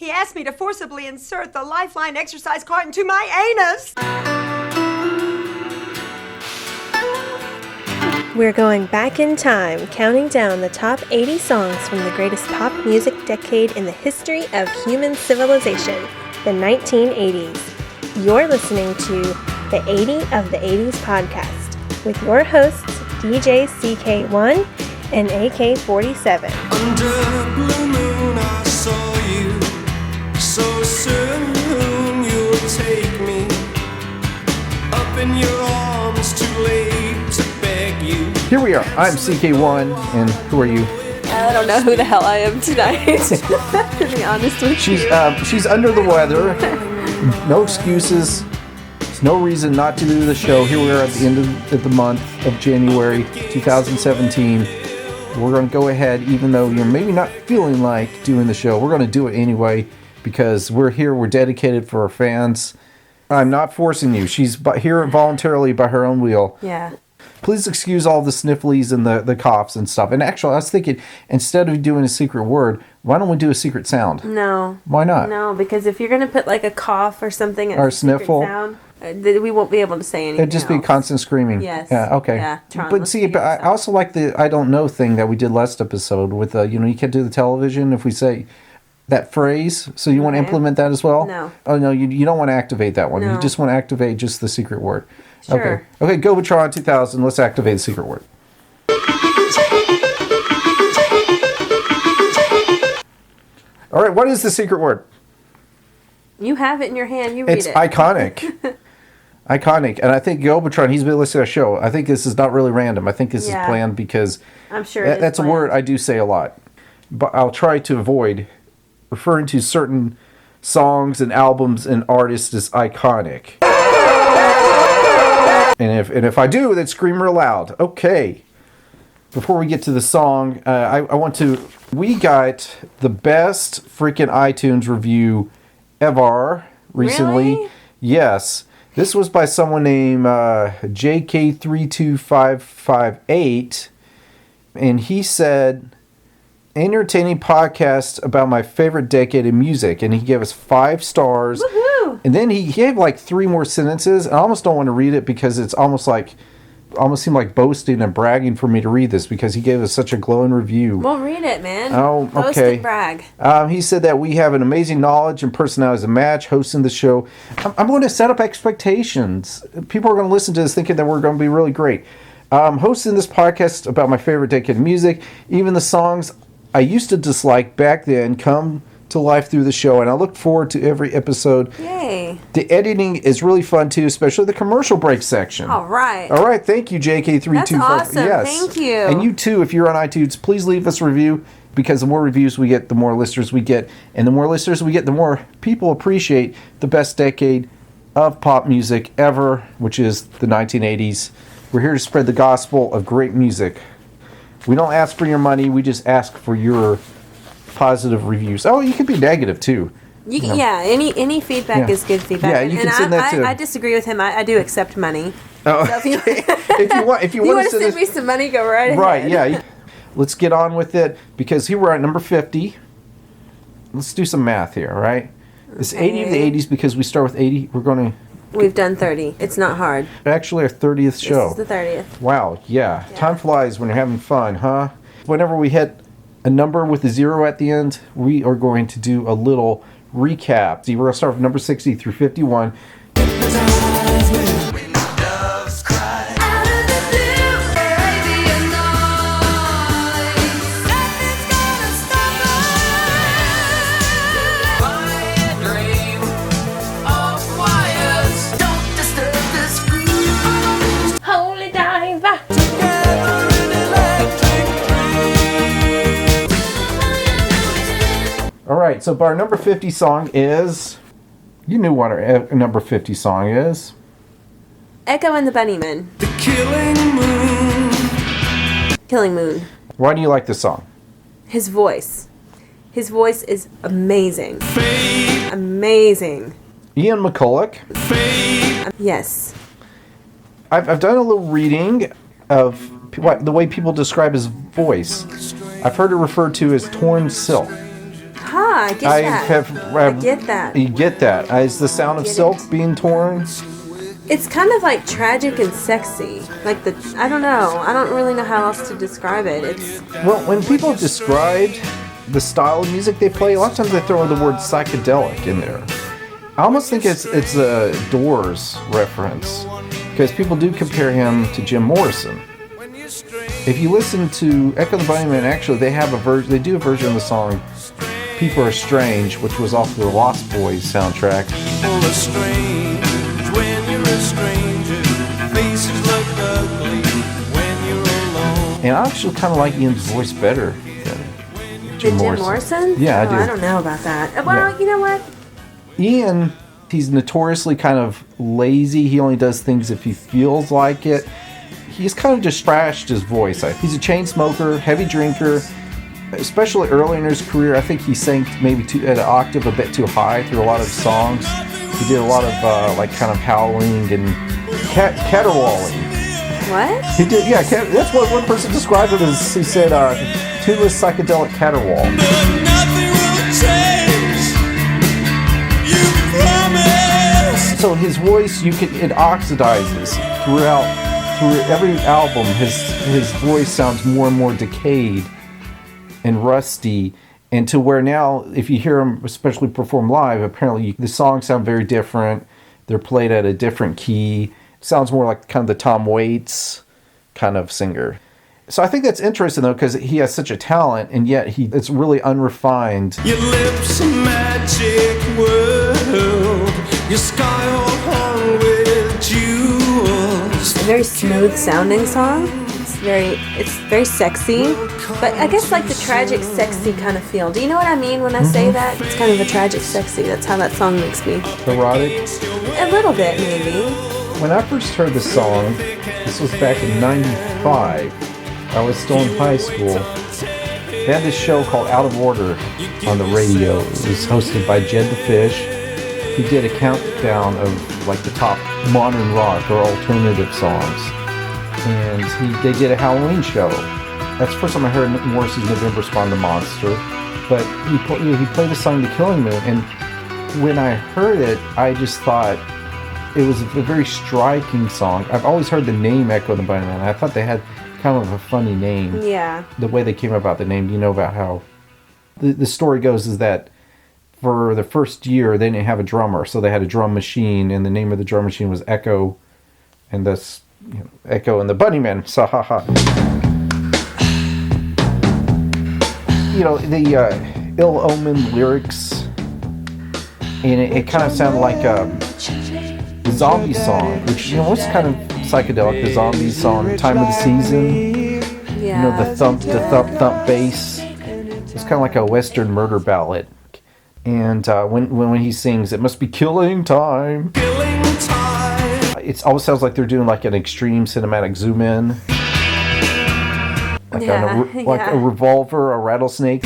He asked me to forcibly insert the Lifeline exercise card into my anus. We're going back in time, counting down the top 80 songs from the greatest pop music decade in the history of human civilization, the 1980s. You're listening to the 80 of the 80s podcast with your hosts, DJ CK1 and AK47. Under blue moon I saw you, so soon you'll take me up in your arms, too late to beg you. Here we are. I'm CK1, and who are you? I don't know who the hell I am tonight, to be honest with you. She's under the weather. No excuses. There's no reason not to do the show. Here we are at the end of the month of January 2017. We're going to go ahead, even though you're maybe not feeling like doing the show. We're going to do it anyway because we're here. We're dedicated for our fans. I'm not forcing you. She's here voluntarily by her own will. Yeah. Please excuse all the snifflies and the coughs and stuff. And actually, I was thinking, instead of doing a secret word, why don't we do a secret sound? No. Why not? No, because if you're going to put like a cough or something or a sniffle sound, we won't be able to say anything. It'd just be constant screaming. Yes. Yeah, okay. Yeah, but see, but I also like the I don't know thing that we did last episode with, you can't do the television if we say that phrase. So you want to implement that as well? No. Oh, no, you don't want to activate that one. No. You just want to activate just the secret word. Sure. Okay, Gobatron 2000, let's activate the secret word. All right, what is the secret word? You have it in your hand. You read It's it. iconic. Iconic. And I think Gobatron, he's been listening to our show. I think this is not really random. I think this is planned because I'm sure that's a word I do say a lot. But I'll try to avoid referring to certain songs and albums and artists as iconic. And if I do, then scream real loud. Okay. Before we get to the song, we got the best freaking iTunes review ever recently. Really? Yes. This was by someone named JK32558. And he said, entertaining podcast about my favorite decade in music. And he gave us 5 stars. Woohoo! And then he gave like 3 more sentences. I almost don't want to read it because it's almost seemed like boasting and bragging for me to read this because he gave us such a glowing review. Well, read it, man. Oh, okay. Boast and brag. He said that we have an amazing knowledge and personality as a match hosting the show. I'm going to set up expectations. People are going to listen to this thinking that we're going to be really great. Hosting this podcast about my favorite decade of music, even the songs I used to dislike back then come to life through the show, and I look forward to every episode. Yay. The editing is really fun too, especially the commercial break section. All right, thank you, JK325. That's awesome. Yes. Thank you. And you too, if you're on iTunes, please leave us a review because the more reviews we get, the more listeners we get, and the more listeners we get, the more people appreciate the best decade of pop music ever, which is the 1980s. We're here to spread the gospel of great music. We don't ask for your money, we just ask for your positive reviews. Oh, you can be negative too. Yeah, any feedback is good feedback. Yeah, you can send that too. I disagree with him. I do accept money. Oh, So if you want to send me some money, go right ahead. Right, yeah. Let's get on with it because here we're at number 50. Let's do some math here, all right? It's 80 of the 80s because we start with 80. We've done 30. It's not hard. Actually, our 30th show. This is the 30th. Wow, yeah. Time flies when you're having fun, huh? Whenever we hit a number with a 0 at the end, we are going to do a little recap. See, we're going to start from number 60 through 51. Alright, so our number 50 song is... You knew what our number 50 song is. Echo and the Bunnymen. The Killing Moon. Killing Moon. Why do you like this song? His voice. His voice is amazing. Fade. Amazing. Ian McCulloch. Fade. Yes. I've done a little reading of the way people describe his voice. I've heard it referred to as torn silk. I get that. I get that. You get that. It's the sound of silk being torn. It's kind of like tragic and sexy. Like I don't know. I don't really know how else to describe it. Well, when people describe the style of music they play, a lot of times they throw the word psychedelic in there. I almost think it's a Doors reference, because people do compare him to Jim Morrison. If you listen to Echo the Bunnymen, actually they have a version. They do a version of the song "People Are Strange," which was off the Lost Boys soundtrack. People are strange when you're a stranger. Faces look ugly when you're alone. And I actually kind of like Ian's voice better than Jim Morrison. Yeah, I do. I don't know about that. Well, you know what? Ian, he's notoriously kind of lazy. He only does things if he feels like it. He's kind of just trashed his voice. He's a chain smoker, heavy drinker. Especially early in his career, I think he sang maybe at an octave a bit too high through a lot of songs. He did a lot of kind of howling and caterwauling. What? He did, yeah. That's what one person described it as. He said, "Tuneless psychedelic caterwaul." But nothing will change. You promise. So his voice, it oxidizes through every album. His voice sounds more and more decayed and rusty, and to where now, if you hear him especially perform live, apparently the songs sound very different. They're played at a different key. It sounds more like kind of the Tom Waits kind of singer. So I think that's interesting though, because he has such a talent, and yet it's really unrefined. Your lips a magic world. Your sky all hung with jewels. A very smooth sounding song. It's very sexy, but I guess like the tragic sexy kind of feel. Do you know what I mean when I say that? It's kind of a tragic sexy. That's how that song makes me. Erotic? A little bit, maybe. When I first heard the song, this was back in '95. I was still in high school. They had this show called Out of Order on the radio. It was hosted by Jed the Fish. He did a countdown of like the top modern rock or alternative songs. And they did a Halloween show. That's the first time I heard Morrissey's November Spawn the Monster. But he played the song The Killing Moon, and when I heard it, I just thought it was a very striking song. I've always heard the name Echo the Bunnymen, and I thought they had kind of a funny name. Yeah. The way they came about the name, you know about how the story goes is that for the first year they didn't have a drummer, so they had a drum machine, and the name of the drum machine was Echo, and thus Echo and the Bunnymen. So ha ha. You know, the ill-omened lyrics, and it kind of sounded like the Zombie song, which was kind of psychedelic. The Zombie song, Time of the Season. Yeah. You know, the thump bass. It's kind of like a Western murder ballad. And when he sings, "It must be killing time." Killing time. It always sounds like they're doing like an extreme cinematic zoom in, like a revolver, a rattlesnake.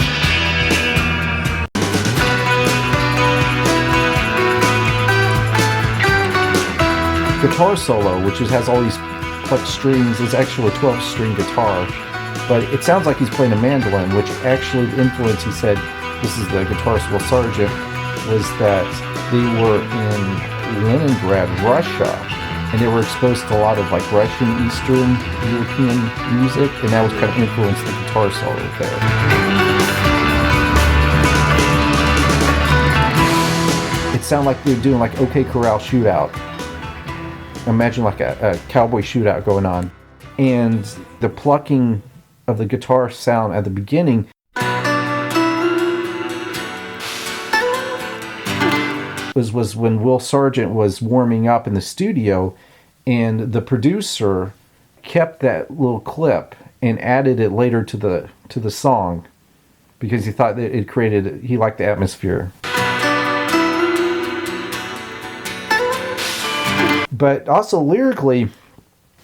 Guitar solo, which has all these plucked strings, is actually a 12-string guitar, but it sounds like he's playing a mandolin, which actually the influence, he said, this is the guitarist Will Sargent, was that they were in Leningrad, Russia, and they were exposed to a lot of like Russian, Eastern European music, and that was kind of influenced the guitar solo there. It sounded like they were doing like OK Corral Shootout. Imagine like a cowboy shootout going on. And the plucking of the guitar sound at the beginning was when Will Sargent was warming up in the studio, and the producer kept that little clip and added it later to the song because he thought that he liked the atmosphere. But also lyrically,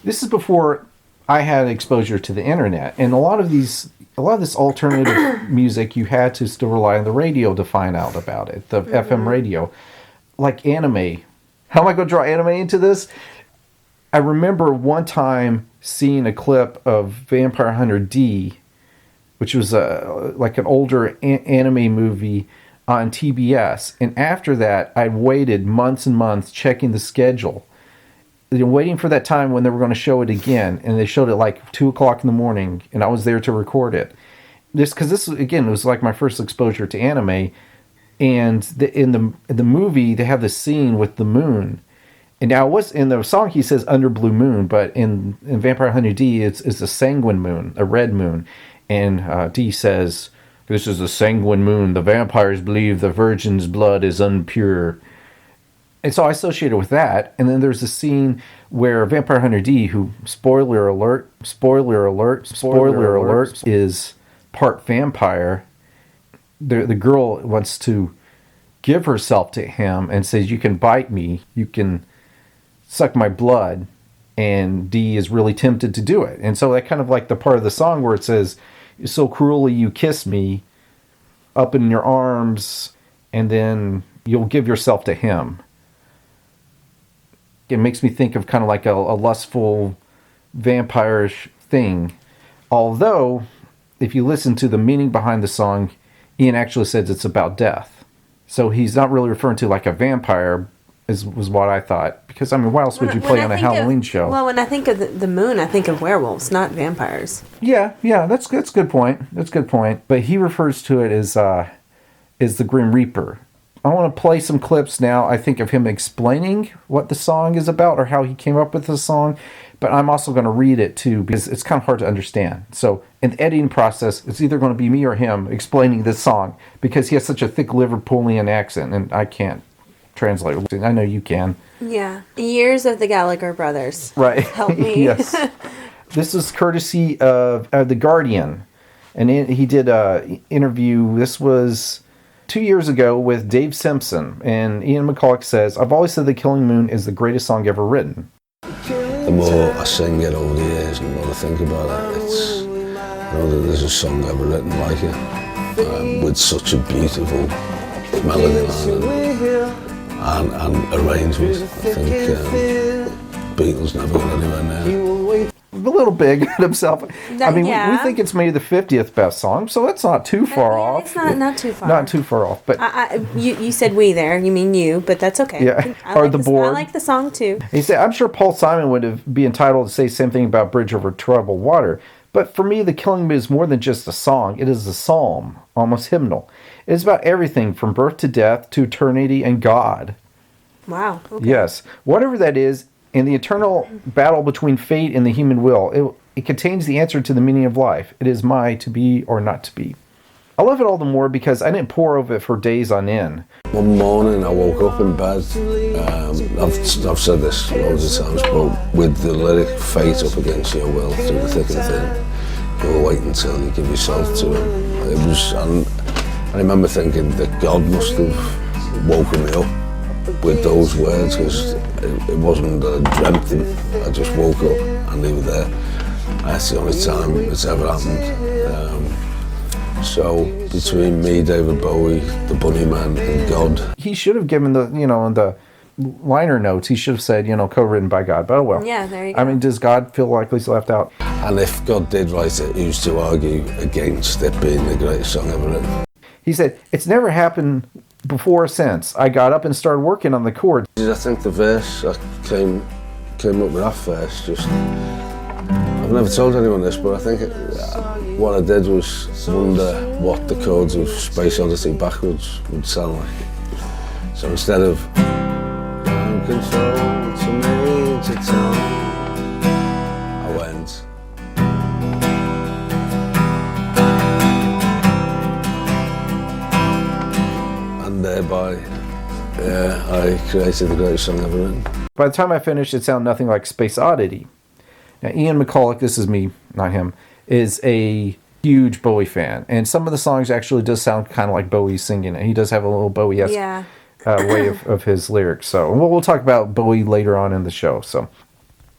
this is before I had exposure to the internet, and a lot of this alternative music, you had to still rely on the radio to find out about it, the FM radio. Like anime. How am I going to draw anime into this? I remember one time seeing a clip of Vampire Hunter D which was like an older anime movie on TBS. And after that, I waited months and months checking the schedule, waiting for that time when they were going to show it again. And they showed it like 2 o'clock in the morning, and I was there to record it. Because this again was like my first exposure to anime. And in the movie, they have this scene with the moon. And now, in the song, he says under blue moon, but in Vampire Hunter D, it's a sanguine moon, a red moon. And D says, "This is a sanguine moon. The vampires believe the virgin's blood is impure." And so I associate it with that. And then there's a scene where Vampire Hunter D, who, spoiler alert, is part vampire. The girl wants to give herself to him and says, "You can bite me, you can suck my blood," and D is really tempted to do it. And so that kind of like the part of the song where it says, "So cruelly you kiss me up in your arms, and then you'll give yourself to him." It makes me think of kind of like a lustful vampire-ish thing. Although, if you listen to the meaning behind the song, Ian actually says it's about death. So he's not really referring to like a vampire, was what I thought. Because, I mean, what else would you play on a Halloween show? Well, when I think of the moon, I think of werewolves, not vampires. Yeah, that's a good point. That's a good point. But he refers to it as the Grim Reaper. I want to play some clips now, I think, of him explaining what the song is about or how he came up with the song. But I'm also going to read it, too, because it's kind of hard to understand. So in the editing process, it's either going to be me or him explaining this song, because he has such a thick Liverpoolian accent, and I can't translate. I know you can. Yeah. Years of the Gallagher brothers. Right. Help me. Yes. This is courtesy of The Guardian. And he did an interview. This was 2 years ago with Dave Simpson. And Ian McCulloch says, "I've always said The Killing Moon is the greatest song ever written." The more I sing it over the years and the more I think about it, I know that there's a song ever written like it, with such a beautiful melody line and arrangement. I think Beatles never got anywhere near. A little big at himself. I mean, yeah. we think it's maybe the 50th best song, so that's not too far off. It's not too far. Not too far off. But you said we there. You mean you, but that's okay. Yeah. Or the board. I like the song too. He said, "I'm sure Paul Simon would be entitled to say the same thing about Bridge Over Troubled Water. But for me, The Killing Moon is more than just a song. It is a psalm, almost hymnal. It is about everything from birth to death to eternity and God." Wow. Okay. Yes. Whatever that is, in the eternal battle between fate and the human will, it contains the answer to the meaning of life. It is my to be or not to be. I love it all the more because I didn't pore over it for days on end. One morning I woke up in bed, I've said this loads of times, but with the lyric "fate up against your will through the thick and thin, you'll wait until you give yourself to him." It was, and I remember thinking that God must have woken me up with those words, because it wasn't that I dreamt them. I just woke up and they were there. That's the only time it's ever happened. So between me, David Bowie, the Bunnymen, and God, He should have given in the liner notes, he should have said, co-written by God. But oh well. Yeah, there you go. I mean, does God feel like he's left out? and if God did write it, who's to argue against it being the greatest song ever written? He said, "It's never happened before or since. I got up and started working on the chords." I think the verse I came up with that first. I've never told anyone this, but I think what I did was wonder what the chords of Space Odyssey backwards would sound like. So instead of "I'm control to me to tell," I went. And thereby, I created the greatest song ever written. By the time I finished, it sounded nothing like Space Oddity. Now, Ian McCulloch, this is me, not him, is a huge Bowie fan. And some of the songs actually does sound kind of like Bowie singing it. He does have a little Bowie-esque way of his lyrics. So we'll talk about Bowie later on in the show. So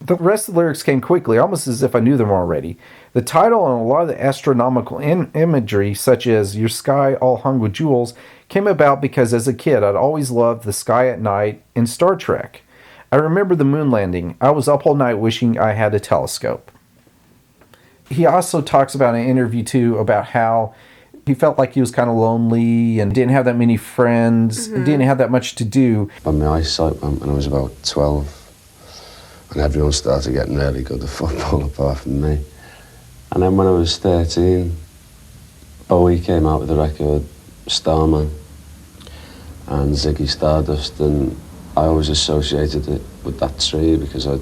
the rest of the lyrics came quickly, almost as if I knew them already. The title and a lot of the astronomical imagery, such as "Your sky all hung with jewels," came about because as a kid, I'd always loved the sky at night in Star Trek. I remember the moon landing. I was up all night wishing I had a telescope. He also talks about in an interview, too, about how he felt like he was kind of lonely and didn't have that many friends, and didn't have that much to do. And my eyesight went when I was about 12, and everyone started getting really good at football apart from me. And then when I was 13, Bowie came out with the record Starman and Ziggy Stardust, and I always associated it with that tree because I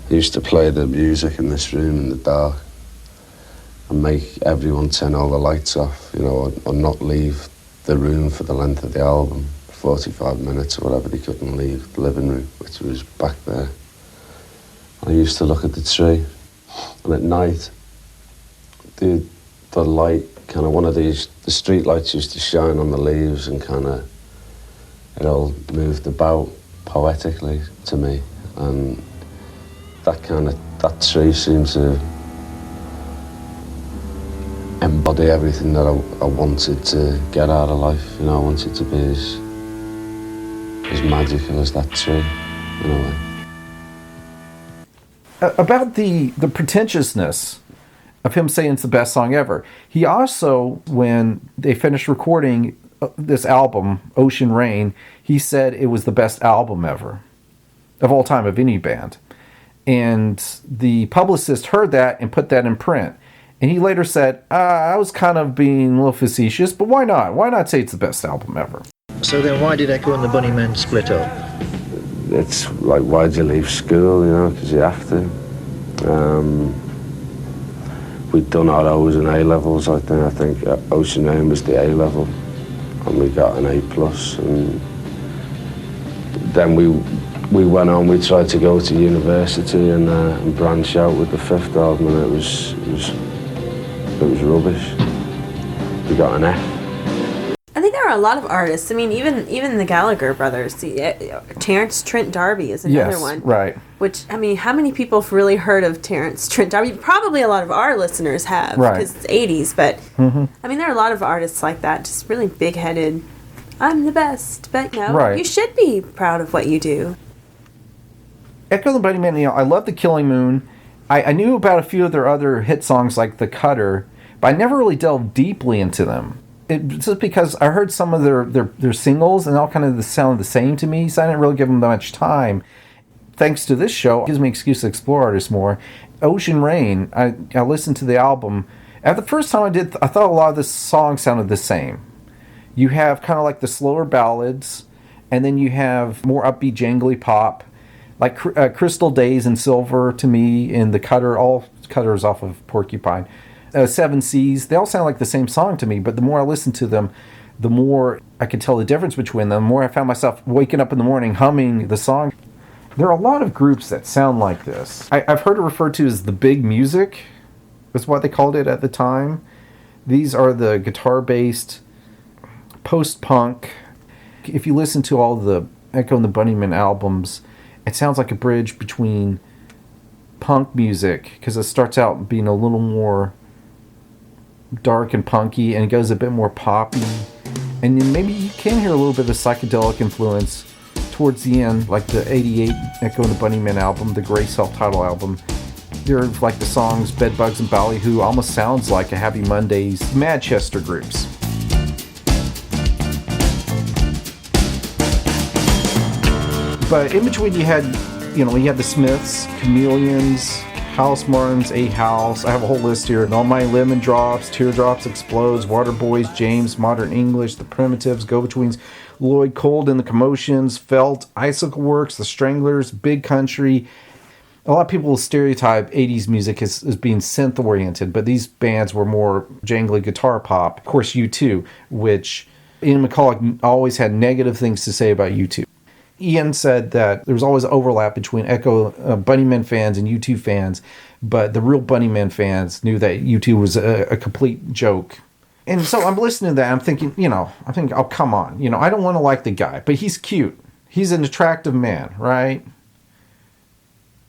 used to play the music in this room in the dark and make everyone turn all the lights off, you know, or not leave the room for the length of the album, 45 minutes or whatever. They couldn't leave the living room, which was back there. I used to look at the tree, and at night, the light, kind of one of these, the street lights used to shine on the leaves, and kind of, it all moved about poetically to me, and that tree seemed to embody everything that I wanted to get out of life. You know, I wanted to be as magical as that tree, in a way. About the pretentiousness of him saying it's the best song ever. He also, when they finished recording this album, Ocean Rain, he said it was the best album ever, of all time, of any band. And the publicist heard that and put that in print. And he later said, I was kind of being a little facetious, but why not? Why not say it's the best album ever? So then why did Echo and the Bunnymen split up? It's like, why'd you leave school, you know, because you have to. We'd done our O's and A levels, I think Ocean Rain was the A level, and we got an A+, and then we went on, we tried to go to university and branch out with the fifth album, and it was rubbish. We got an F. I think there are a lot of artists. I mean, even the Gallagher brothers. Terence Trent D'Arby is another one. Right. Which, I mean, how many people have really heard of Terence Trent D'Arby? Probably a lot of our listeners have, because it's 80s. But, I mean, there are a lot of artists like that, just really big-headed. I'm the best. But, no, you should be proud of what you do. Echo and the Bunnymen, I love The Killing Moon. I knew about a few of their other hit songs like The Cutter, but I never really delved deeply into them. It's just because I heard some of their singles and all kind of sound the same to me, so I didn't really give them that much time. Thanks to this show, it gives me an excuse to explore artists more. Ocean Rain, I listened to the album. At the first time I did, I thought a lot of the songs sounded the same. You have kind of like the slower ballads, and then you have more upbeat, jangly pop, like Crystal Days and Silver to me, and The Cutter, all Cutters off of Porcupine. Seven Seas, they all sound like the same song to me, but the more I listened to them, the more I could tell the difference between them, the more I found myself waking up in the morning humming the song. There are a lot of groups that sound like this. I've heard it referred to as the big music, is what they called it at the time. These are the guitar-based post-punk. If you listen to all the Echo and the Bunnymen albums, it sounds like a bridge between punk music, because it starts out being a little more dark and punky, and it goes a bit more poppy, and then maybe you can hear a little bit of psychedelic influence towards the end, like the 88 Echo and the Bunnymen album, the Grey self-titled album. There are like the songs Bedbugs and Ballyhoo, almost sounds like a Happy Mondays, Manchester groups. But in between you had the Smiths, Chameleons, House Martins, A House. I have a whole list here. All My Lemon Drops, Teardrops Explodes, Waterboys, James, Modern English, The Primitives, Go-Betweens, Lloyd Cold and the Commotions, Felt, Icicle Works, The Stranglers, Big Country. A lot of people stereotype 80s music as being synth-oriented, but these bands were more jangly guitar pop. Of course, U2, which Ian McCulloch always had negative things to say about U2. Ian said that there was always overlap between Echo Bunnymen fans and U2 fans, but the real Bunnymen fans knew that U2 was a complete joke. And so I'm listening to that, I'm thinking, oh, come on. I don't want to like the guy, but he's cute. He's an attractive man, right?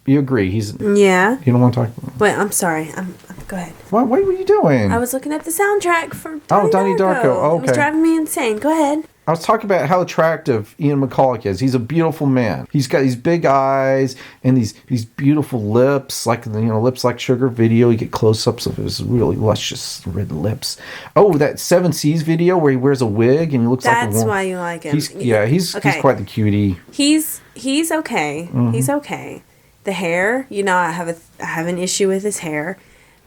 You agree? Yeah. You don't want to talk about him? Wait, I'm sorry. Go ahead. What were you doing? I was looking at the soundtrack for Donnie Darko. Oh, okay. It was driving me insane. Go ahead. I was talking about how attractive Ian McCulloch is. He's a beautiful man. He's got these big eyes and these beautiful lips, like, you know, lips like sugar video. You get close-ups of his really luscious red lips. Oh, that Seven Seas video where he wears a wig and he looks like a woman. That's why you like him. He's quite the cutie. He's okay. Mm-hmm. He's okay. The hair, you know, I have an issue with his hair.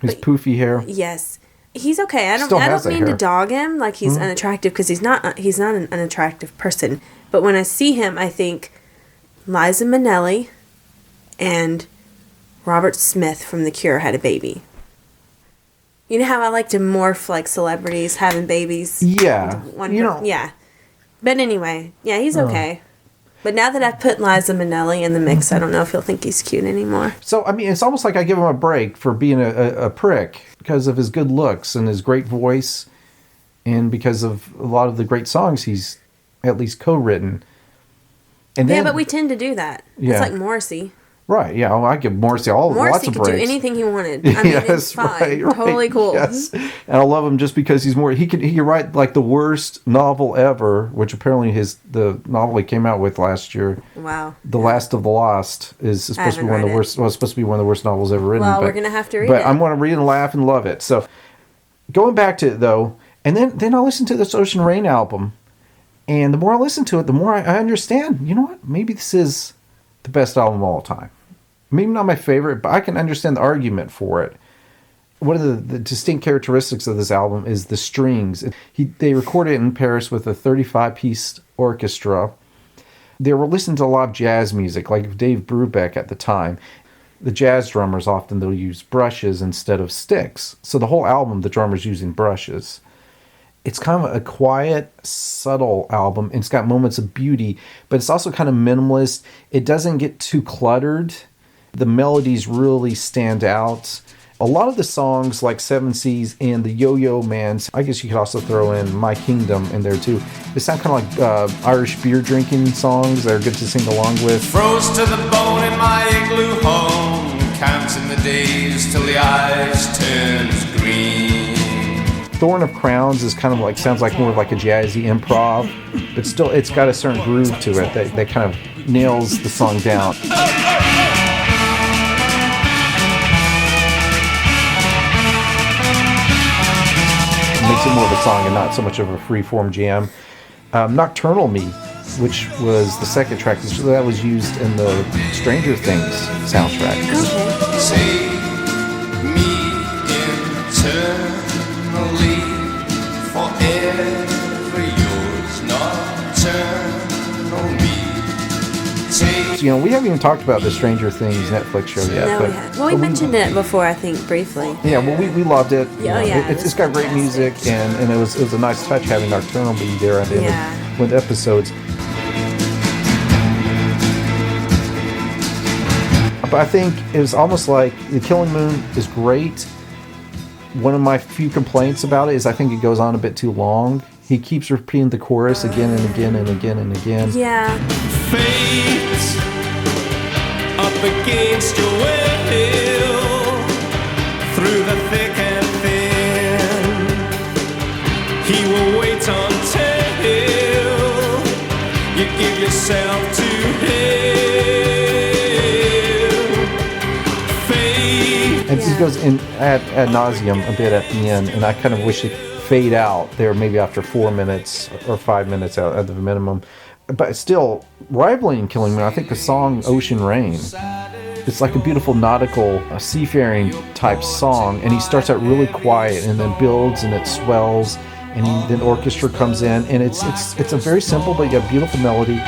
His poofy hair. Yes. He's okay. I don't mean hair. to dog him like he's unattractive, because he's not an unattractive person. But when I see him, I think Liza Minnelli and Robert Smith from The Cure had a baby. You know how I like to morph like celebrities having babies? Yeah. Yeah. But anyway, yeah, he's okay. But now that I've put Liza Minnelli in the mix, I don't know if he'll think he's cute anymore. So, I mean, it's almost like I give him a break for being a prick because of his good looks and his great voice and because of a lot of the great songs he's at least co-written. And then, but we tend to do that. Yeah. It's like Morrissey. Right, yeah. Well, I give Morrissey lots of breaks. Morrissey could do anything he wanted. I mean, it's fine. Right. Totally cool. Yes. And I love him just because he's more... He could write like the worst novel ever, which apparently the novel he came out with last year. Wow. The Last of the Lost is supposed to be one of the worst. Well, it's supposed to be one of the worst novels ever written. Well, we're gonna have to read it. But I'm going to read and laugh and love it. So, going back to it though, and then I listened to this Ocean Rain album, and the more I listen to it, the more I understand. You know what? Maybe this is the best album of all time. Maybe not my favorite, but I can understand the argument for it. One of the distinct characteristics of this album is the strings. They recorded it in Paris with a 35-piece orchestra. They were listening to a lot of jazz music, like Dave Brubeck at the time. The jazz drummers often, they'll use brushes instead of sticks. So the whole album, the drummer's using brushes. It's kind of a quiet, subtle album. And it's got moments of beauty, but it's also kind of minimalist. It doesn't get too cluttered. The melodies really stand out. A lot of the songs like Seven Seas and the Yo-Yo Mans, I guess you could also throw in My Kingdom in there too. They sound kind of like Irish beer drinking songs that are good to sing along with. Froze to the bone in my igloo home, counting the days till the ice turns green. Thorn of Crowns is kind of like, sounds like more like a jazzy improv, but still it's got a certain groove to it that kind of nails the song down. Makes it more of a song and not so much of a free-form jam. Nocturnal Me, which was the second track, that was used in the Stranger Things soundtrack. Okay. Save me eternally, forever yours, nocturnal me. You know, we haven't even talked about the Stranger Things Netflix show yet. No, we haven't. Well, we mentioned it before, I think, briefly. Yeah, well, we loved it. Yeah, It's got great music, and it was a nice touch having Nocturnal be there at the end with episodes. But I think it was almost like The Killing Moon is great. One of my few complaints about it is I think it goes on a bit too long. He keeps repeating the chorus again and again and again and again. Yeah. Fate up against your will, through the thick and thin, he will wait until you give yourself to him. Fate. And he goes in ad nauseum a bit at the end, and I kind of wish it fade out there maybe after 4 minutes or 5 minutes at the minimum. But still, rivaling Killing Moon, I think the song Ocean Rain, it's like a beautiful nautical, seafaring type song, and he starts out really quiet and then builds and it swells, and then orchestra comes in, and it's a very simple but yet beautiful melody.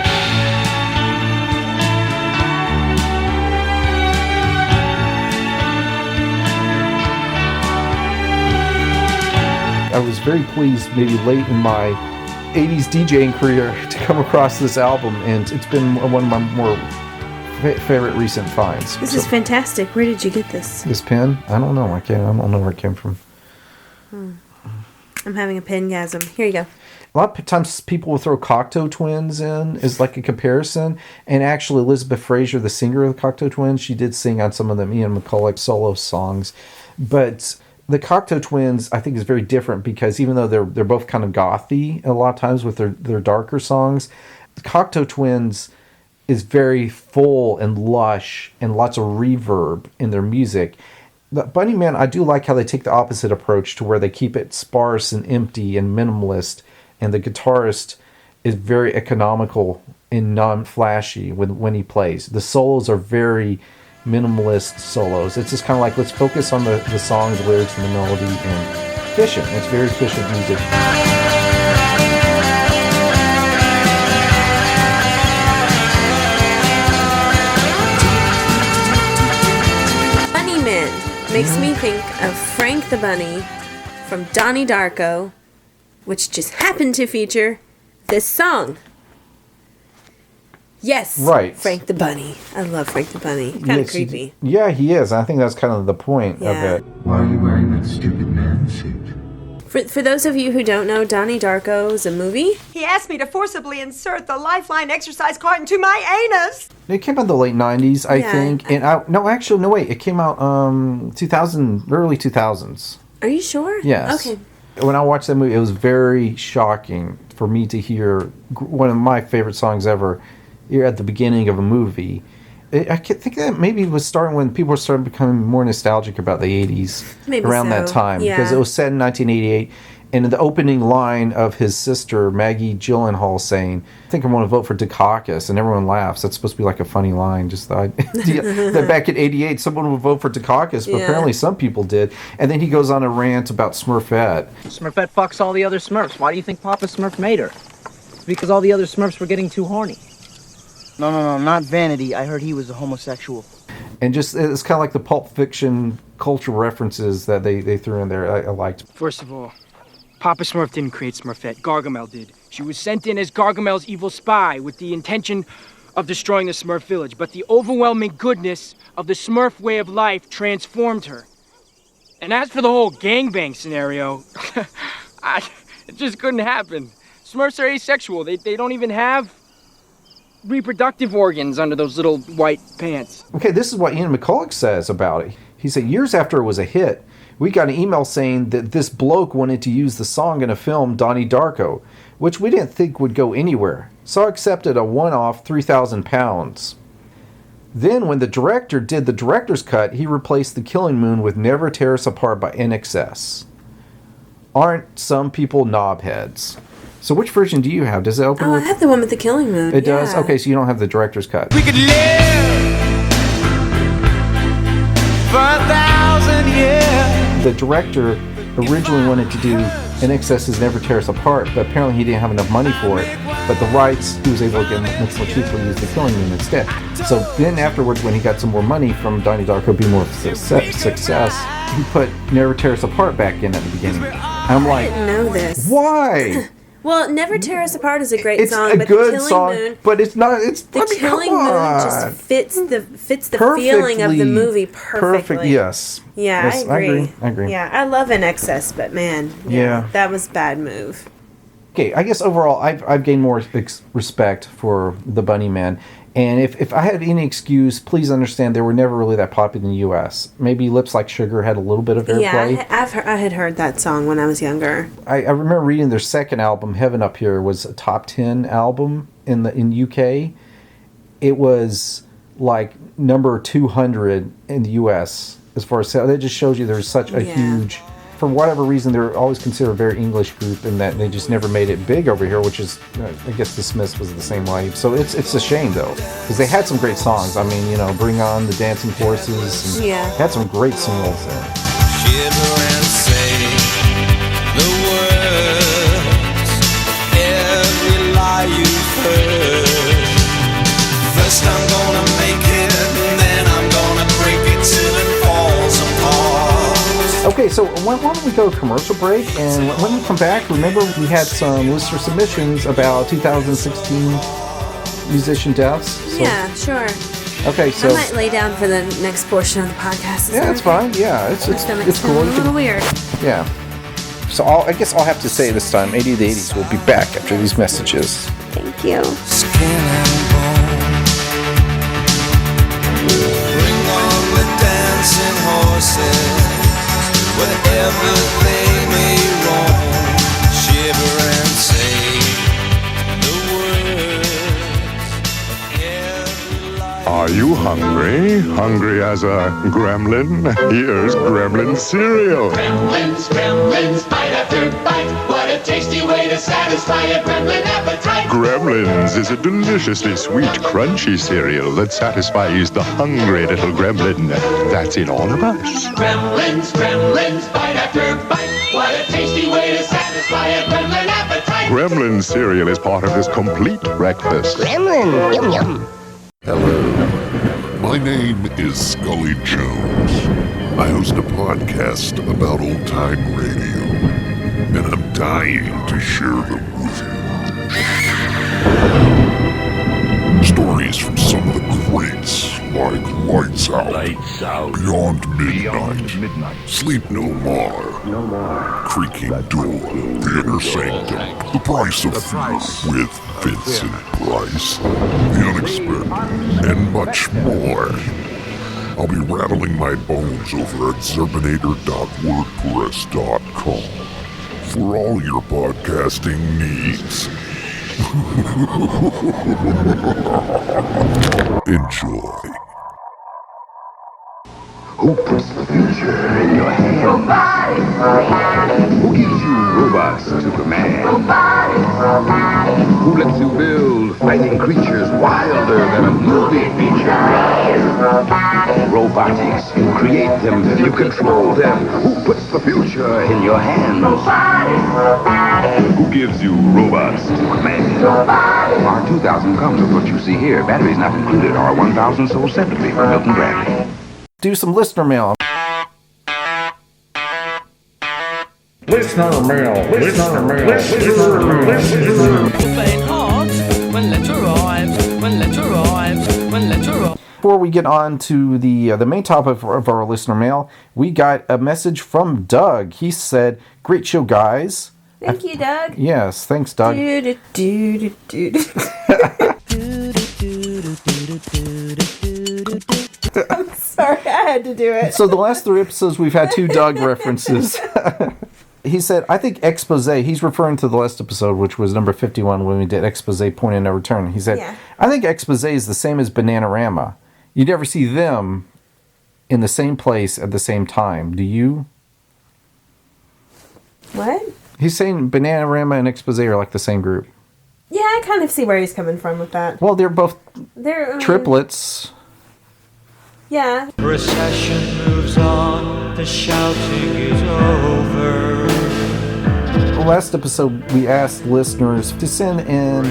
I was very pleased maybe late in my 80s DJing career to come across this album, and it's been one of my more favorite recent finds. This is fantastic. Where did you get this? This pen? I don't know. I don't know where it came from. I'm having a pengasm. Here you go. A lot of times people will throw Cocteau Twins in as like a comparison, and actually Elizabeth Fraser, the singer of the Cocteau Twins, she did sing on some of them Ian McCulloch solo songs, but The Cocteau Twins, I think, is very different because even though they're both kind of gothy a lot of times with their darker songs, the Cocteau Twins is very full and lush and lots of reverb in their music. The Bunnymen, I do like how they take the opposite approach to where they keep it sparse and empty and minimalist, and the guitarist is very economical and non-flashy when he plays. The solos are very minimalist solos. It's just kind of like, let's focus on the songs, the lyrics, and the melody, and efficient. It's very efficient music. Makes me think of Frank the Bunny from Donnie Darko, which just happened to feature this song. Yes, right. Frank the Bunny. I love Frank the Bunny. Kind of creepy. Yeah, he is. I think that's kind of the point of it. Why are you wearing that stupid man suit? For those of you who don't know, Donnie Darko is a movie. He asked me to forcibly insert the Lifeline exercise card into my anus. It came out in the late 90s, I think. And no, wait. It came out early 2000s. Are you sure? Yes. Okay. When I watched that movie, it was very shocking for me to hear one of my favorite songs ever at the beginning of a movie. I think that maybe it was starting when people were starting becoming more nostalgic about the 80s. Maybe around that time. Yeah. Because it was set in 1988. And in the opening line of his sister, Maggie Gyllenhaal, saying, I think I want to vote for Dukakis, and everyone laughs. That's supposed to be like a funny line. Just thought that back in 88, someone would vote for Dukakis, but apparently some people did. And then he goes on a rant about Smurfette. Smurfette fucks all the other Smurfs. Why do you think Papa Smurf made her? It's because all the other Smurfs were getting too horny. No, not Vanity. I heard he was a homosexual. And just, it's kind of like the Pulp Fiction cultural references that they threw in there. I liked. First of all, Papa Smurf didn't create Smurfette. Gargamel did. She was sent in as Gargamel's evil spy with the intention of destroying the Smurf village. But the overwhelming goodness of the Smurf way of life transformed her. And as for the whole gangbang scenario, it just couldn't happen. Smurfs are asexual. They don't even have reproductive organs under those little white pants. Okay, this is what Ian McCulloch says about it. He said, years after it was a hit, we got an email saying that this bloke wanted to use the song in a film, Donnie Darko, which we didn't think would go anywhere. So I accepted a one-off £3,000. Then when the director did the director's cut, he replaced The Killing Moon with Never Tear Us Apart by NXS. Aren't some people knobheads? So which version do you have? Does it open with... I have the one with The Killing Moon. It does? Okay, so you don't have the director's cut. We could live for 1,000 years. The director originally wanted to do NXS's Never Tear Us Apart, but apparently he didn't have enough money for it. But the rights, he was able to get much more cheaply use The Killing Moon instead. So then afterwards, when he got some more money from Donnie Darko being more success, he put Never Tear Us Apart back in at the beginning. I'm like, I didn't know this. Why? Well, Never Tear Us Apart is a great song, It's a but good The Killing song, Moon, but it's not. The Killing Moon just fits the feeling of the movie perfectly. Perfect, yes. Yeah, yes, I I agree. Yeah, I love NXS, but man, Yeah. that was a bad move. Okay, I guess overall, I've gained more respect for the Bunnymen. And if I had any excuse, please understand they were never really that popular in the U.S. Maybe Lips Like Sugar had a little bit of airplay. Yeah, I had heard that song when I was younger. I remember reading their second album, Heaven Up Here, was a top 10 album in UK. It was like number 200 in the U.S. as far as sales. That just shows you there's such a huge... For whatever reason, they're always considered a very English group in that they just never made it big over here, which is, I guess, The Smiths was the same way. So it's a shame, though, because they had some great songs. I mean, Bring On the Dancing Horses. And had some great singles there. Shiver and say the words, every lie you've heard. First I'm gonna make it, and then I'm gonna break it till it falls apart. Okay, so why don't we go to commercial break, and when we come back, remember we had some listener submissions about 2016 musician deaths. So, yeah, sure. Okay, so I might lay down for the next portion of the podcast. Yeah, it's fine. Yeah, it's cool. A little weird. Yeah. So I guess I'll have to say this time, 80 of the 80s will be back after these messages. Thank you. Skin and bone. Bring on the dancing horses. whatever they may roam, shiver and say the words of every life. Are you hungry? Hungry as a gremlin? Here's gremlin cereal. Gremlins, gremlins, bite after bite. What a tasty way to satisfy a gremlin appetite. Gremlins is a deliciously sweet, crunchy cereal that satisfies the hungry little gremlin that's in all of us. Gremlins, gremlins, bite after bite. What a tasty way to satisfy a gremlin appetite. Gremlin cereal is part of this complete breakfast. Gremlin, yum yum. Hello, my name is Scully Jones. I host a podcast about old-time radio, and I'm dying to share them with you. Stories from some of the greats, like Lights Out, Beyond Midnight, Sleep No More, Creaking Door, The Inner Sanctum, The Price of Food with Vincent Price, The Unexpected, and much more. I'll be rattling my bones over at Zerbinator.wordpress.com for all your podcasting needs. Enjoy. Who puts the future in your hands? Who gives you robots to command? Who lets you build fighting creatures wilder than a movie feature? Robotics. You create them, you control them. Who puts the future in your hands? Who gives you robots to command? Our 2000 comes with what you see here. Batteries not included. Our 1000 sold separately from Milton Bradley. Do some listener mail. Listener mail. Listener mail. Listener mail. Faint hearts when letter arrives. When letter arrives. When letter arrives. Before we get on to the main topic of our listener mail, we got a message from Doug. He said, "Great show, guys." Thank you, Doug. Yes, thanks, Doug. I'm sorry, I had to do it. So the last 3 episodes, we've had 2 Doug references. He said, I think expose, he's referring to the last episode, which was number 51, when we did expose, point of no return. He said, yeah. I think expose is the same as Bananarama. You never see them in the same place at the same time. Do you? What? He's saying Bananarama and expose are like the same group. Yeah, I kind of see where he's coming from with that. Well, they're both triplets. Yeah. Procession moves on, the shouting is over. Last episode, we asked listeners to send in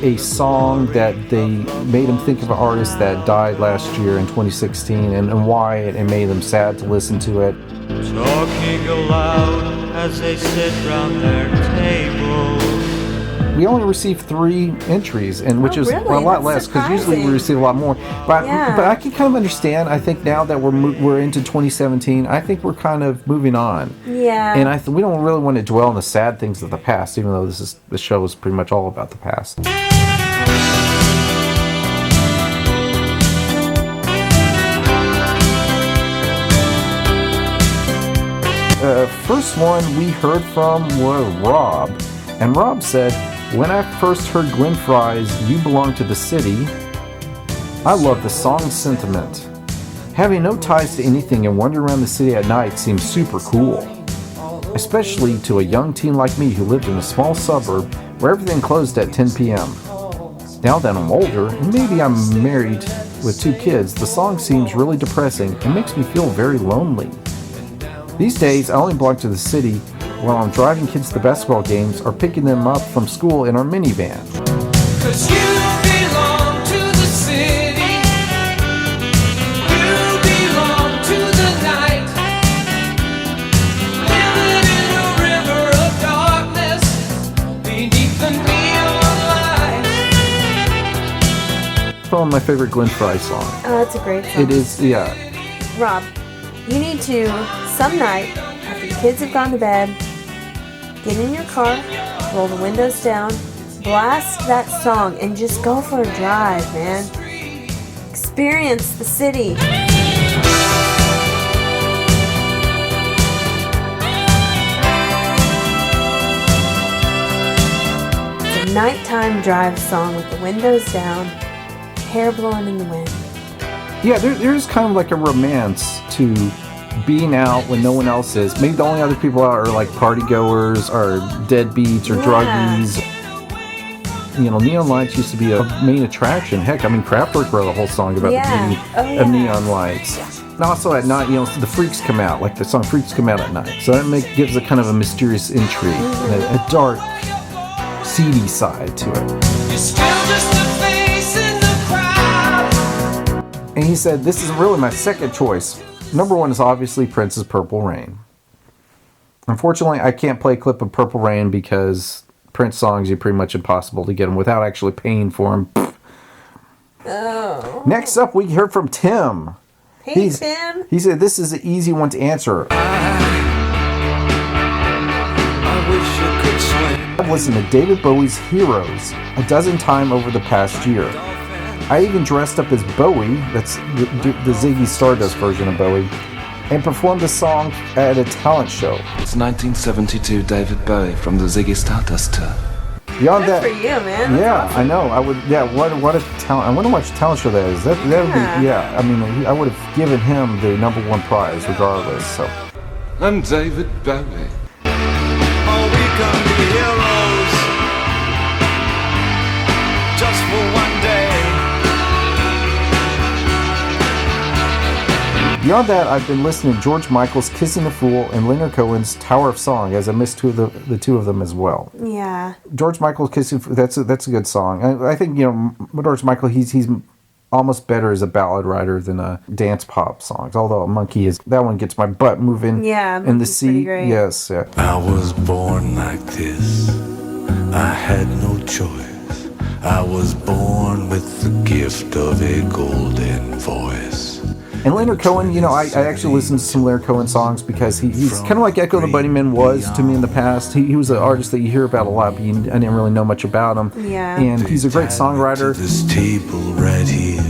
a song that they made them think of an artist that died last year in 2016 and why it made them sad to listen to it. Talking aloud as they sit round their table. We only received 3 entries, and which is really? a lot less, because usually we receive a lot more. But I can kind of understand. I think now that we're into 2017, I think we're kind of moving on. Yeah. And we don't really want to dwell on the sad things of the past, even though the show is pretty much all about the past. First one we heard from was Rob, and Rob said, when I first heard Glenn Frey's You Belong to the City, I love the song's sentiment. Having no ties to anything and wandering around the city at night seems super cool. Especially to a young teen like me who lived in a small suburb where everything closed at 10 p.m. Now that I'm older, and maybe I'm married with 2 kids, the song seems really depressing and makes me feel very lonely. These days, I only belong to the city while I'm driving kids to basketball games or picking them up from school in our minivan. 'Cause you belong to the city. You belong to the night. Living in a river of darkness beneath the neon lights. One of my favorite Glenn Frey songs. Oh, that's a great song. It is, yeah. Rob, you need to, some night, after the kids have gone to bed, get in your car, roll the windows down, blast that song, and just go for a drive, man. Experience the city. nighttime drive song with the windows down, hair blowing in the wind. Yeah, there's kind of like a romance to being out when no one else is. Maybe the only other people out are like party goers or deadbeats or druggies. You know, neon lights used to be a main attraction. Heck, I mean, Kraftwerk wrote a whole song about the beauty of neon lights. And also at night, you know, the freaks come out. Like the song "Freaks Come Out at Night," so that gives a kind of a mysterious intrigue, a dark, seedy side to it. You're still just a face in the crowd. And he said, "This is really my second choice. Number one is obviously Prince's Purple Rain. Unfortunately, I can't play a clip of Purple Rain because Prince songs are pretty much impossible to get them without actually paying for them." Oh. Next up, we heard from Tim. Hey, Tim. He said, "This is an easy one to answer. I've listened to David Bowie's Heroes a dozen times over the past year. I even dressed up as Bowie," that's the Ziggy Stardust version of Bowie, "and performed the song at a talent show." It's 1972 David Bowie from the Ziggy Stardust tour. Beyond Good that, for you, man. That's yeah, awesome. I know. I would. Yeah, what a talent! I wonder what talent show that is. That would be. Yeah, I mean, I would have given him the #1 prize regardless. So. I'm David Bowie. Oh, we can be heroes just for one day. Beyond that, I've been listening to George Michael's "Kissing a Fool" and Leonard Cohen's "Tower of Song," as I missed the two of them as well. Yeah. George Michael's "Kissing," that's a good song. I think, you know, George Michael, he's almost better as a ballad writer than a dance pop songs. Although a Monkey that one gets my butt moving. Yeah, in the Monkey's pretty seat. great. Yes. Yeah. I was born like this. I had no choice. I was born with the gift of a golden voice. And Leonard Cohen, you know, I actually listened to some Leonard Cohen songs because he's kind of like Echo the Bunnymen was to me in the past. He was an artist that you hear about a lot, but I didn't really know much about him. Yeah. And he's a great songwriter. This table right here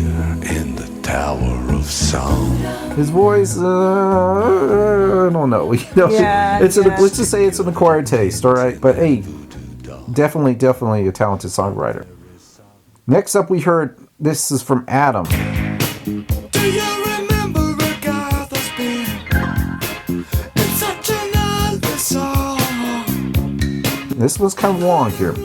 in the Tower of Song. His voice, I don't know. You know, Yeah, let's just say it's an acquired taste, all right? But hey, definitely a talented songwriter. Next up, we heard, this is from Adam. Do you remember a guy that's been in such another song? This was kind of long here,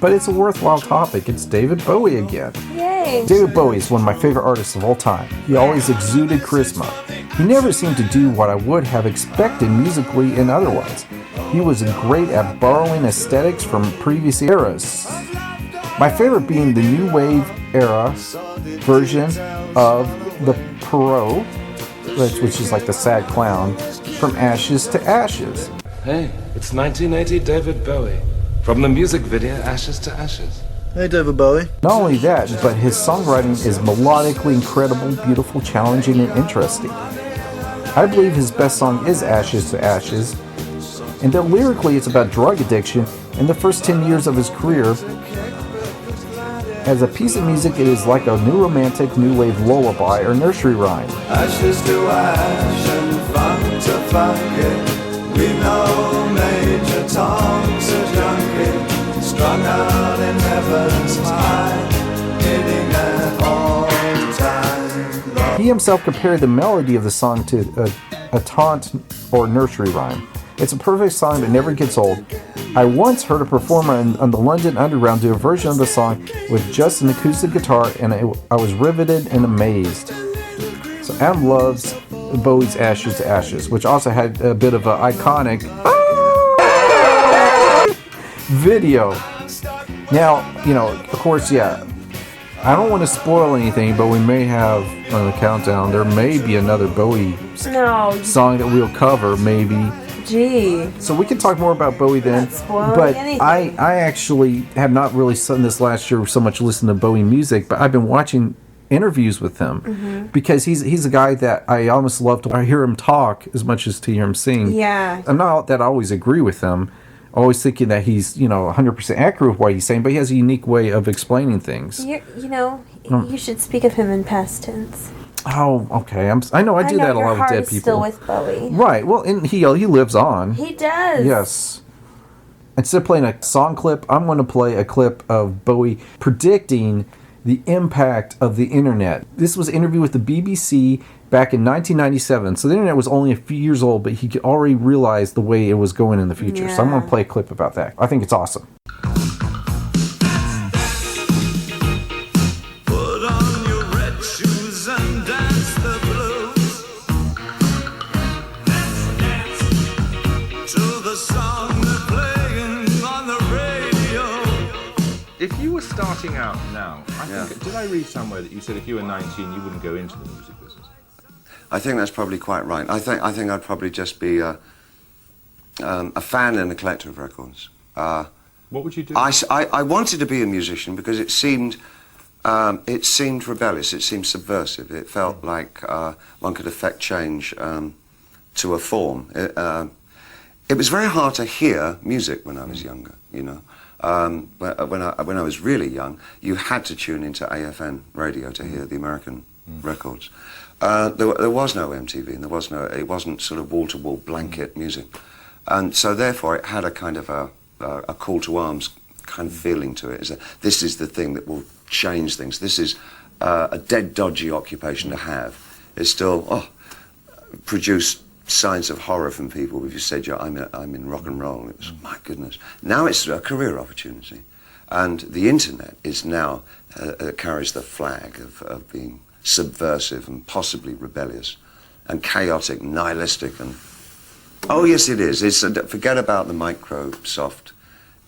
but it's a worthwhile topic. It's David Bowie again. Yay. David Bowie is one of my favorite artists of all time. He always exuded charisma. He never seemed to do what I would have expected musically and otherwise. He was great at borrowing aesthetics from previous eras. My favorite being the new wave era version of the Perot, which is like the sad clown, From Ashes to Ashes. Hey, it's 1980 David Bowie from the music video Ashes to Ashes. Hey, David Bowie. Not only that, but his songwriting is melodically incredible, beautiful, challenging, and interesting. I believe his best song is Ashes to Ashes, and though lyrically it's about drug addiction and the first 10 years of his career, as a piece of music, it is like a new romantic, new wave lullaby or nursery rhyme. Ashes to ash and funk to funky. We know Major Tom's a junkie, strung out in heaven's high, hitting at all time. He himself compared the melody of the song to a taunt or nursery rhyme. It's a perfect song that never gets old. I once heard a performer on the London Underground do a version of the song with just an acoustic guitar, and I was riveted and amazed. So Adam loves Bowie's Ashes to Ashes, which also had a bit of an iconic video. Now, you know, of course, yeah, I don't want to spoil anything, but we may have on the countdown, there may be another Bowie song that we'll cover, maybe. Gee. So we can talk more about Bowie then. But I actually have not really done this last year so much listen to Bowie music, but I've been watching interviews with him because he's a guy that I almost love to hear him talk as much as to hear him sing. Yeah. I'm not that I always agree with him. Always thinking that he's, 100% accurate with what he's saying, but he has a unique way of explaining things. You should speak of him in past tense. Oh, okay. I know I do that a lot with dead people. Still with Bowie. Right. Well, and he lives on. He does. Yes. Instead of playing a song clip, I'm going to play a clip of Bowie predicting the impact of the internet. This was an interview with the BBC back in 1997. So the internet was only a few years old, but he could already realize the way it was going in the future. So I'm going to play a clip about that. I think it's awesome. Put on your red shoes and dance the blues. Dance to the song they're playing on the radio. If you were starting out now, did I read somewhere that you said if you were 19 you wouldn't go into the music business? I think that's probably quite right. I think I'd probably just be a fan and a collector of records. What would you do? I wanted to be a musician because it seemed rebellious. It seemed subversive. It felt like one could affect change to a form. It was very hard to hear music when I was younger. You know, when I was really young, you had to tune into AFN radio to hear the American records. There was no MTV, and it wasn't sort of wall-to-wall blanket music, and so therefore it had a kind of a call to arms kind of feeling to it. Is that this is the thing that will change things. This is a dead dodgy occupation to have. It's still produced signs of horror from people if you said I'm in rock and roll. It was my goodness. Now it's a career opportunity, and the internet is now carries the flag of being subversive and possibly rebellious and chaotic, nihilistic, and oh yes it is. Forget about the Microsoft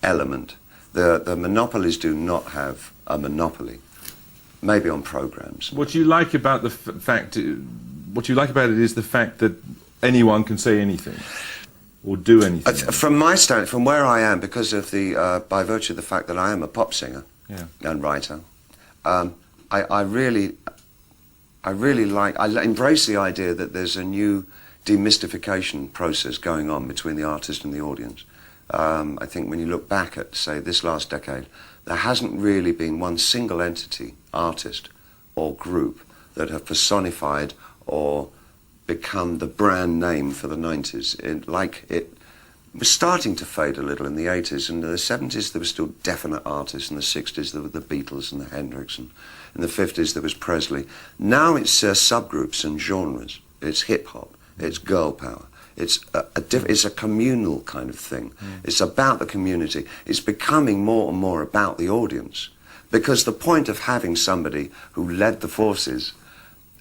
element. The monopolies do not have a monopoly, maybe on programs. What you like about the what you like about it is the fact that anyone can say anything or do anything. From my standpoint, from where I am, because of by virtue of the fact that I am a pop singer and writer, I really embrace the idea that there's a new demystification process going on between the artist and the audience. I think when you look back at, say, this last decade, there hasn't really been one single entity, artist or group, that have personified or become the brand name for the 90s. It was starting to fade a little in the 80s, and in the 70s there were still definite artists, in the 60s there were the Beatles and the Hendrix, and in the 50s there was Presley. Now it's subgroups and genres. It's hip-hop, it's girl power, it's a communal kind of thing. It's about the community. It's becoming more and more about the audience, because the point of having somebody who led the forces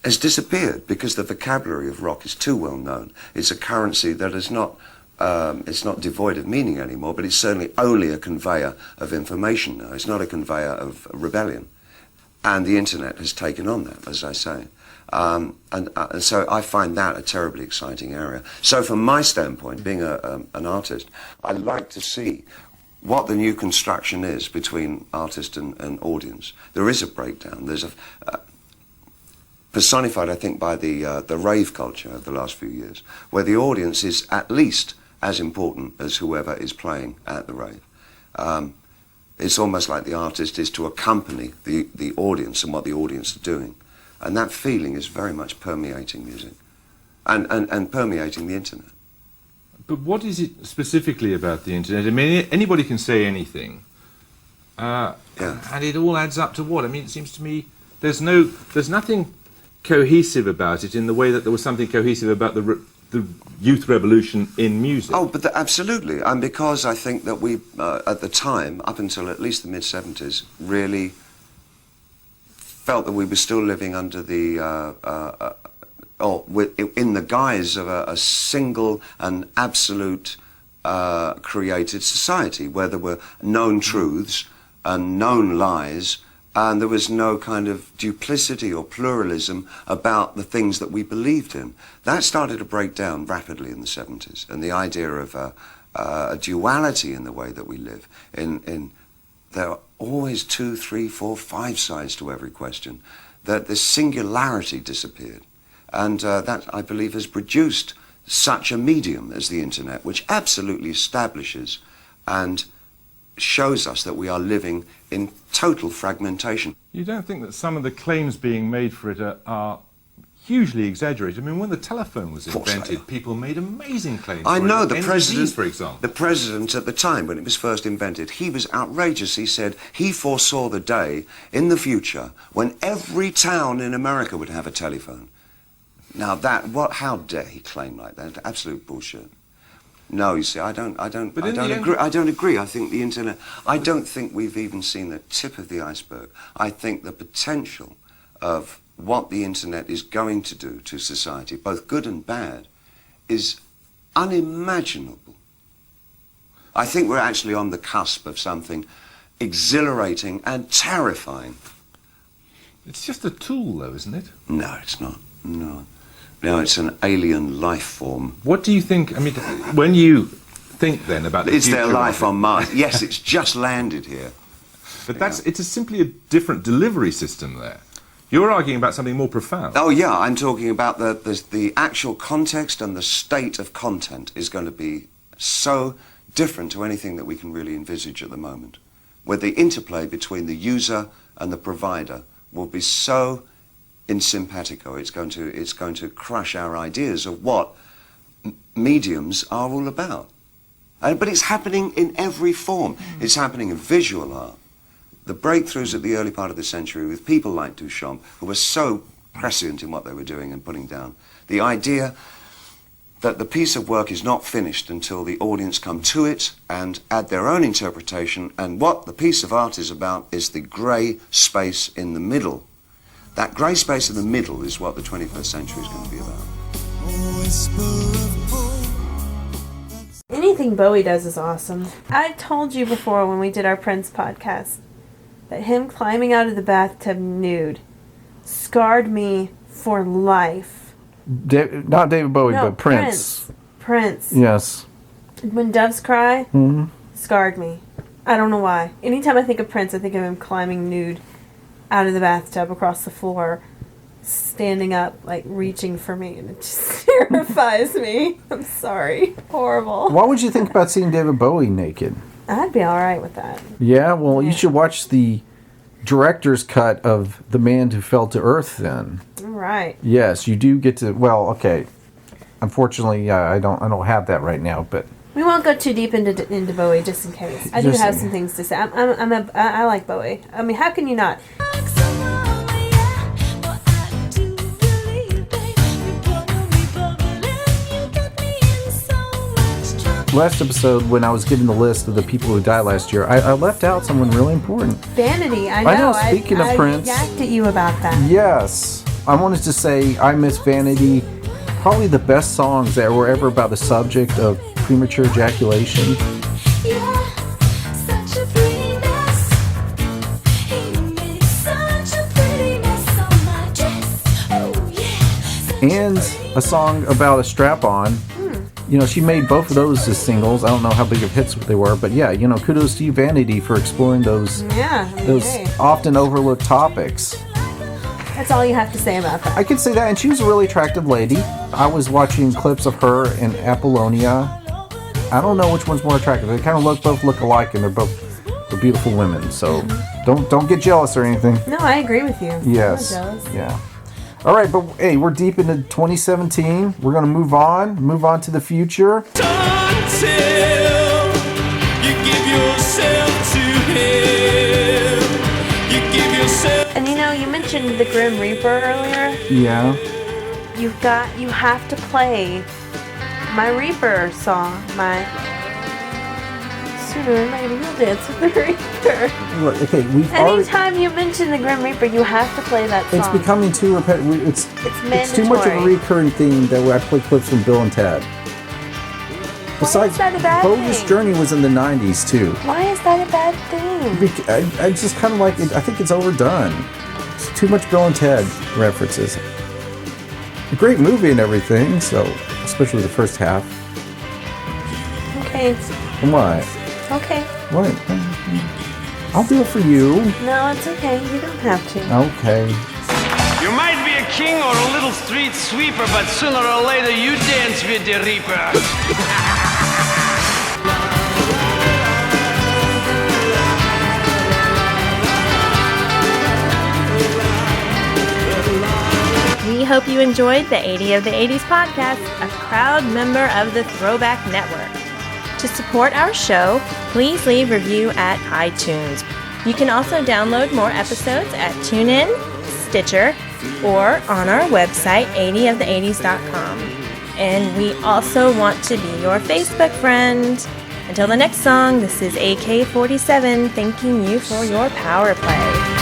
has disappeared, because the vocabulary of rock is too well known. It's a currency that is not it's not devoid of meaning anymore, but it's certainly only a conveyor of information now. It's not a conveyor of rebellion. And the internet has taken on that, as I say. And so I find that a terribly exciting area. So from my standpoint, being an artist, I like to see what the new construction is between artist and audience. There is a breakdown. There's a personified, I think, by the rave culture of the last few years, where the audience is at least as important as whoever is playing at the rave. It's almost like the artist is to accompany the audience and what the audience are doing. And that feeling is very much permeating music and permeating the internet. But what is it specifically about the internet? I mean, anybody can say anything. And it all adds up to what? I mean, it seems to me there's nothing cohesive about it in the way that there was something cohesive about the youth revolution in music. Oh, but absolutely. And because I think that we, at the time, up until at least the mid-70s, really felt that we were still living under the, in the guise of a single and absolute created society, where there were known truths and known lies, and there was no kind of duplicity or pluralism about the things that we believed in. That started to break down rapidly in the 70s, and the idea of a duality in the way that we live. There are always 2, 3, 4, 5 sides to every question. That the singularity disappeared. And that, I believe, has produced such a medium as the internet, which absolutely establishes and shows us that we are living in total fragmentation. You don't think that some of the claims being made for it are hugely exaggerated. I mean, when the telephone was invented, people made amazing claims. I know the NEDs, president, for example. the president at the time when it was first invented, he was outrageous. He said he foresaw the day in the future when every town in America would have a telephone. Now how dare he claim like that? Absolute bullshit. No, you see, I don't agree. I think the internet, I don't think we've even seen the tip of the iceberg. I think the potential of what the internet is going to do to society, both good and bad, is unimaginable. I think we're actually on the cusp of something exhilarating and terrifying. It's just a tool, though, isn't it? No, it's not. No. No, it's an alien life form. What do you think, I mean, when you think then about the Is future there life of it, on Mars? Yes, it's just landed here. But it's simply a different delivery system there. You're arguing about something more profound. Oh, yeah, I'm talking about the actual context and the state of content is going to be so different to anything that we can really envisage at the moment, where the interplay between the user and the provider will be so in simpatico. It's going to crush our ideas of what mediums are all about. But it's happening in every form. It's happening in visual art. The breakthroughs at the early part of the century with people like Duchamp, who were so prescient in what they were doing and putting down. The idea that the piece of work is not finished until the audience come to it and add their own interpretation, and what the piece of art is about is the grey space in the middle. That grey space in the middle is what the 21st century is going to be about. Anything Bowie does is awesome. I told you before when we did our Prince podcast that him climbing out of the bathtub nude scarred me for life. Not David Bowie, No, but Prince. Prince. Yes. When doves cry, scarred me. I don't know why. Anytime I think of Prince, I think of him climbing nude out of the bathtub across the floor, standing up, like reaching for me, and it just terrifies me. I'm sorry. Horrible. What would you think about seeing David Bowie naked? I'd be alright with that. Yeah, well, you should watch the director's cut of The Man Who Fell to Earth then. Alright. Yes, you do get to, well, okay. Unfortunately, I don't have that right now, but We won't go too deep into Bowie, just in case. I do have some things to say. I like Bowie. I mean, how can you not? Last episode, when I was giving the list of the people who died last year, I left out someone really important. Vanity, I know. Speaking of Prince, I yacked at you about that. Yes. I wanted to say I Miss Vanity. Probably the best songs that were ever about the subject of premature ejaculation. And a song about a strap-on. You know, she made both of those as singles. I don't know how big of hits they were, but yeah, you know, kudos to you, Vanity, for exploring those often overlooked topics. That's all you have to say about that. I could say that, and she was a really attractive lady. I was watching clips of her and Apollonia. I don't know which one's more attractive. They kind of both look alike, and they're beautiful women. So don't get jealous or anything. No, I agree with you. Yes. I'm not jealous. Yeah. All right, but hey, we're deep into 2017. We're gonna move on to the future. Until you give yourself to him, you give yourself. And you know, you mentioned the Grim Reaper earlier. Yeah. You have to play my Reaper song, my Sooner or later you'll dance with the Reaper. Look, okay, Anytime you mention the Grim Reaper, you have to play that song. It's becoming too repetitive. It's too much of a mandatory. recurring theme that I play clips from Bill and Ted. Besides, is that a bad Bowie's thing? Journey was in the 90s too. Why is that a bad thing? I just kind of like it. I think it's overdone. It's too much Bill and Ted references. A great movie and everything, so especially the first half. Okay. What? Okay. What? I'll do it for you. No, it's okay. You don't have to. Okay. You might be a king or a little street sweeper, but sooner or later you dance with the Reaper. We hope you enjoyed the 80 of the 80s podcast, a proud member of the Throwback Network. To support our show, please leave a review at iTunes. You can also download more episodes at TuneIn, Stitcher, or on our website, 80ofthe80s.com. And we also want to be your Facebook friend. Until the next song, this is AK-47 thanking you for your power play.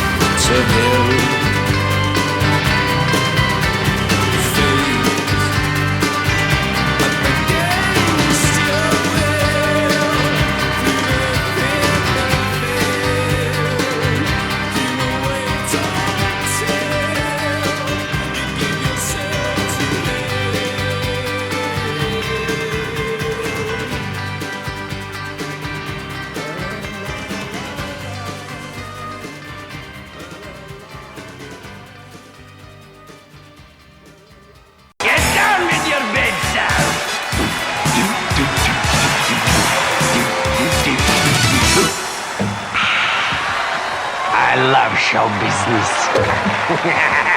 I love show business.